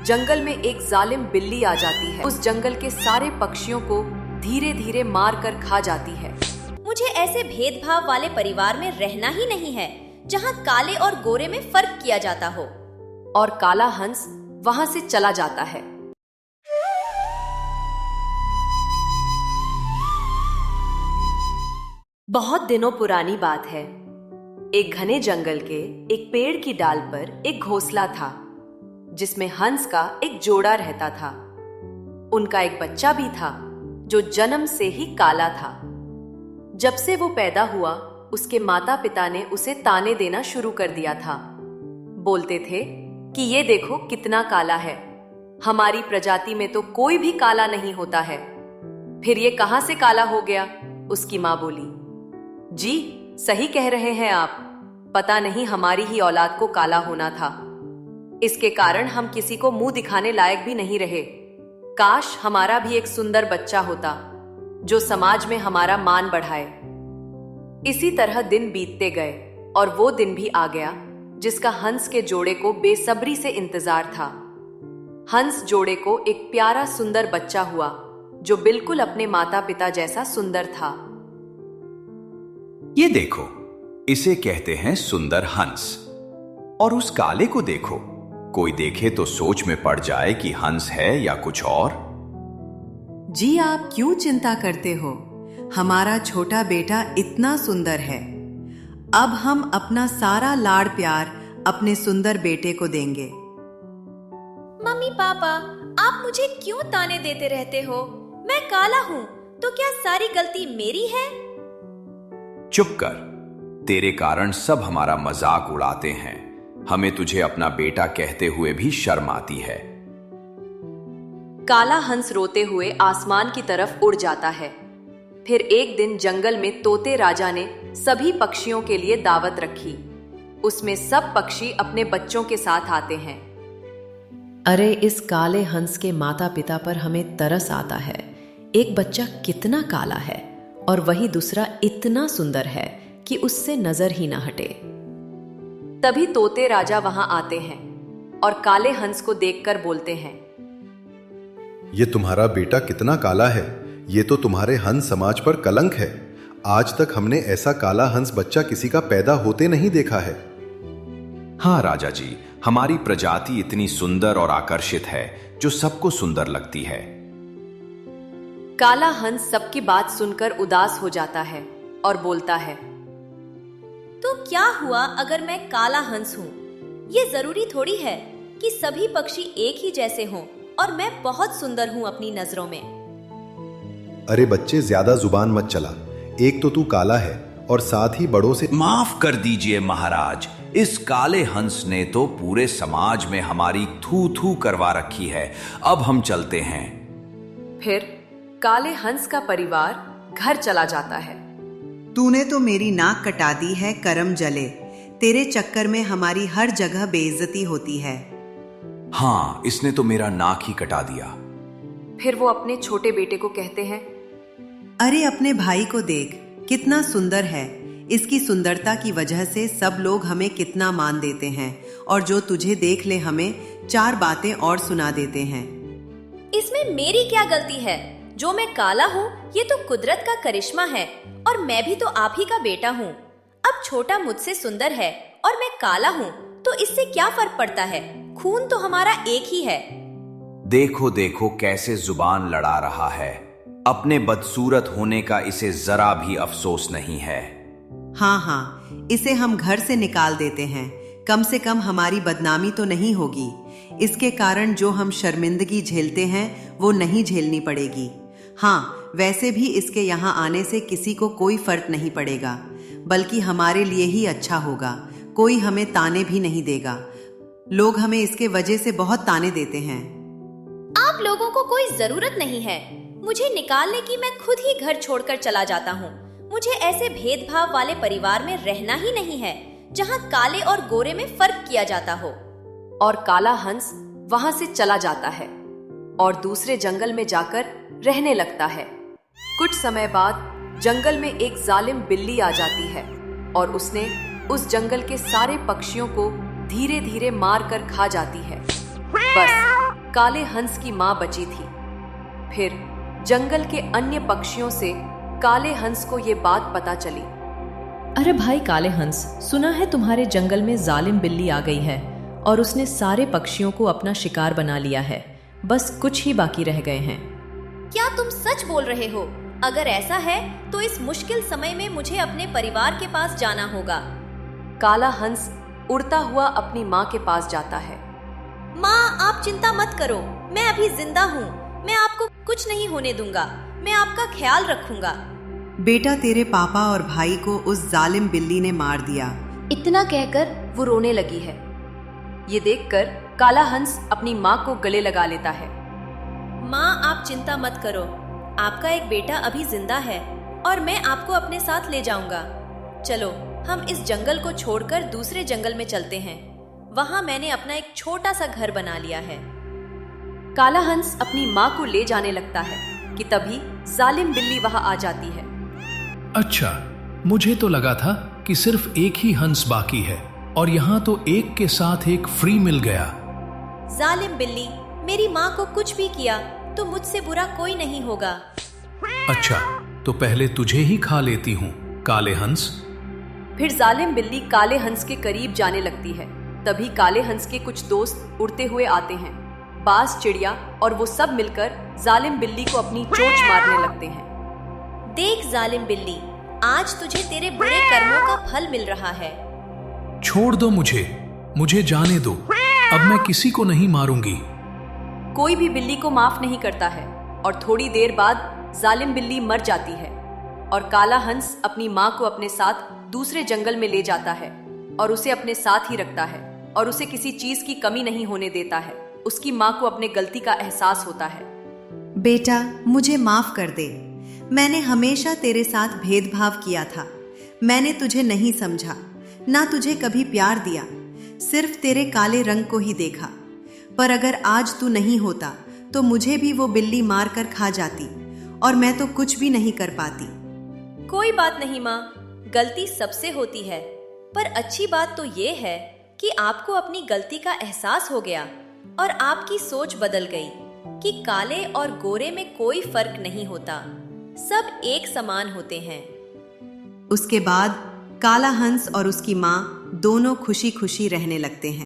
जंगल में एक जालिम बिल्ली आ जाती है। उस जंगल के सारे पक्षियों को धीरे धीरे मार कर खा जाती है। मुझे ऐसे भेदभाव वाले परिवार में रहना ही नहीं है जहाँ काले और गोरे में फर्क किया जाता हो। और काला हंस वहां से चला जाता है। बहुत दिनों पुरानी बात है। एक घने जंगल के एक पेड़ की डाल पर एक घोंसला था जिसमें हंस का एक जोड़ा रहता था। उनका एक बच्चा भी था जो जन्म से ही काला था। जब से वो पैदा हुआ उसके माता पिता ने उसे ताने देना शुरू कर दिया था। बोलते थे कि ये देखो कितना काला है, हमारी प्रजाति में तो कोई भी काला नहीं होता है। फिर ये कहां से काला हो गया? उसकी मां बोली, जी सही कह रहे हैं आप, पता नहीं हमारी ही औलाद को काला होना था। इसके कारण हम किसी को मुंह दिखाने लायक भी नहीं रहे। काश हमारा भी एक सुंदर बच्चा होता जो समाज में हमारा मान बढ़ाए। इसी तरह दिन बीतते गए और वो दिन भी आ गया जिसका हंस के जोड़े को बेसब्री से इंतजार था। हंस जोड़े को एक प्यारा सुंदर बच्चा हुआ जो बिल्कुल अपने माता पिता जैसा सुंदर था। ये देखो, इसे कहते हैं सुंदर हंस। और उस काले को देखो, कोई देखे तो सोच में पड़ जाए कि हंस है या कुछ और। जी आप क्यों चिंता करते हो? हमारा छोटा बेटा इतना सुंदर है। अब हम अपना सारा लाड़ प्यार अपने सुंदर बेटे को देंगे। मम्मी पापा, आप मुझे क्यों ताने देते रहते हो? मैं काला हूँ तो क्या सारी गलती मेरी है? चुप कर, तेरे कारण सब हमारा मजाक उड़ाते हैं। हमें तुझे अपना बेटा कहते हुए भी शर्म आती है। काला हंस रोते हुए आसमान की तरफ उड़ जाता है। फिर एक दिन जंगल में तोते राजा ने सभी पक्षियों के लिए दावत रखी। उसमें सब पक्षी अपने बच्चों के साथ आते हैं। अरे इस काले हंस के माता पिता पर हमें तरस आता है। एक बच्चा कितना काला है और वही दूसरा इतना सुंदर है कि उससे नजर ही न हटे। तभी तोते राजा वहां आते हैं और काले हंस को देखकर बोलते हैं, ये तुम्हारा बेटा कितना काला है, ये तो तुम्हारे हंस समाज पर कलंक है। आज तक हमने ऐसा काला हंस बच्चा किसी का पैदा होते नहीं देखा है। हाँ राजा जी, हमारी प्रजाति इतनी सुंदर और आकर्षित है जो सबको सुंदर लगती है। काला हंस सबकी बात सुनकर उदास हो जाता है और बोलता है, तो क्या हुआ अगर मैं काला हंस हूँ? ये जरूरी थोड़ी है कि सभी पक्षी एक ही जैसे हों और मैं बहुत सुंदर हूँ अपनी नजरों में। अरे बच्चे, ज्यादा जुबान मत चला। एक तो तू काला है और साथ ही बड़ों से। माफ कर दीजिए महाराज, इस काले हंस ने तो पूरे समाज में हमारी थू थू करवा रखी है। अब हम चलते हैं। फिर काले हंस का परिवार घर चला जाता है। तूने तो मेरी नाक कटा दी है, करम जले। तेरे चक्कर में हमारी हर जगह बेइज्जती होती है। हाँ, इसने तो मेरा नाक ही कटा दिया। फिर वो अपने छोटे बेटे को कहते हैं, अरे अपने भाई को देख, कितना सुंदर है। इसकी सुंदरता की वजह से सब लोग हमें कितना मान देते हैं और जो तुझे देख ले हमें चार बातें और सुना देते हैं। इसमें मेरी क्या गलती है? जो मैं काला हूँ ये तो कुदरत का करिश्मा है और मैं भी तो आप ही का बेटा हूँ। अब छोटा मुझसे सुंदर है और मैं काला हूँ तो इससे क्या फर्क पड़ता है? खून तो हमारा एक ही है। देखो देखो कैसे जुबान लड़ा रहा है। अपने बदसूरत होने का इसे जरा भी अफसोस नहीं है। हाँ, इसे हम घर से निकाल देते हैं। कम से कम हमारी बदनामी तो नहीं होगी। इसके कारण जो हम शर्मिंदगी झेलते हैं वो नहीं झेलनी पड़ेगी। हाँ, वैसे भी इसके यहाँ आने से किसी को कोई फर्क नहीं पड़ेगा, बल्कि हमारे लिए ही अच्छा होगा। कोई हमें ताने भी नहीं देगा। लोग हमें इसके वजह से बहुत ताने देते हैं। आप लोगों को कोई जरूरत नहीं है मुझे निकालने की। मैं खुद ही घर छोड़कर चला जाता हूँ। मुझे ऐसे भेदभाव वाले परिवार में रहना ही नहीं है जहाँ काले और गोरे में फर्क किया जाता हो। और काला हंस वहां से चला जाता है और दूसरे जंगल में जाकर रहने लगता है। कुछ समय बाद जंगल में एक जालिम बिल्ली आ जाती है और उसने उस जंगल के सारे पक्षियों को धीरे धीरे मार कर खा जाती है। बस काले हंस की मां बची थी। फिर जंगल के अन्य पक्षियों से काले हंस को ये बात पता चली। अरे भाई काले हंस, सुना है तुम्हारे जंगल में जालिम बिल्ली आ गई है और उसने सारे पक्षियों को अपना शिकार बना लिया है। बस कुछ ही बाकी रह गए हैं। क्या तुम सच बोल रहे हो? अगर ऐसा है तो इस मुश्किल समय में मुझे अपने परिवार के पास जाना होगा। काला हंस उड़ता हुआ अपनी माँ के पास जाता है। माँ, आप चिंता मत करो, मैं अभी जिंदा हूँ। मैं आपको कुछ नहीं होने दूंगा। मैं आपका ख्याल रखूंगा। बेटा, तेरे पापा और भाई को उस जालिम बिल्ली ने मार दिया। इतना कहकर वो रोने लगी है। ये देखकर काला हंस अपनी माँ को गले लगा लेता है। माँ, आप चिंता मत करो। आपका एक बेटा अभी जिंदा है और मैं आपको अपने साथ ले जाऊंगा। चलो, हम इस जंगल को छोड़कर दूसरे जंगल में चलते हैं। वहां मैंने अपना एक छोटा सा घर बना लिया है। काला हंस अपनी माँ को ले जाने लगता है कि तभी जालिम बिल्ली वहां आ जाती है। अच्छा, मुझे तो लगा था कि सिर्फ एक ही हंस बाकी है और यहाँ तो एक के साथ एक फ्री मिल गया। जालिम बिल्ली, मेरी माँ को कुछ भी किया तो मुझसे बुरा कोई नहीं होगा। अच्छा, तो पहले तुझे ही खा लेती हूँ काले हंस। फिर जालिम बिल्ली काले हंस के करीब जाने लगती है। तभी काले हंस के कुछ दोस्त उड़ते हुए आते हैं। बाज, चिड़िया और वो सब मिलकर जालिम बिल्ली को अपनी चोंच मारने लगते हैं। देख जालिम बिल्ली, आज तुझे तेरे बुरे कर्मों का फल मिल रहा है। छोड़ दो मुझे जाने दो। अब मैं किसी को नहीं मारूंगी। कोई भी बिल्ली को माफ नहीं करता है और थोड़ी देर बाद जालिम बिल्ली मर जाती है और काला हंस अपनी माँ को अपने साथ दूसरे जंगल में ले जाता है और उसे अपने साथ ही रखता है और उसे किसी चीज की कमी नहीं होने देता है। उसकी माँ को अपने गलती का एहसास होता है। बेटा, मुझे माफ कर दे। मैंने हमेशा तेरे साथ भेदभाव किया था। मैंने तुझे नहीं समझा, ना तुझे कभी प्यार दिया, सिर्फ तेरे काले रंग को ही देखा। पर अगर आज तू नहीं होता तो मुझे भी वो बिल्ली मार कर खा जाती और मैं तो कुछ भी नहीं कर पाती। कोई बात नहीं माँ, गलती सबसे होती है। पर अच्छी बात तो ये है कि आपको अपनी गलती का एहसास हो गया और आपकी सोच बदल गई कि काले और गोरे में कोई फर्क नहीं होता, सब एक समान होते हैं। उसके बाद काला हंस और उसकी माँ दोनों खुशी खुशी रहने लगते हैं।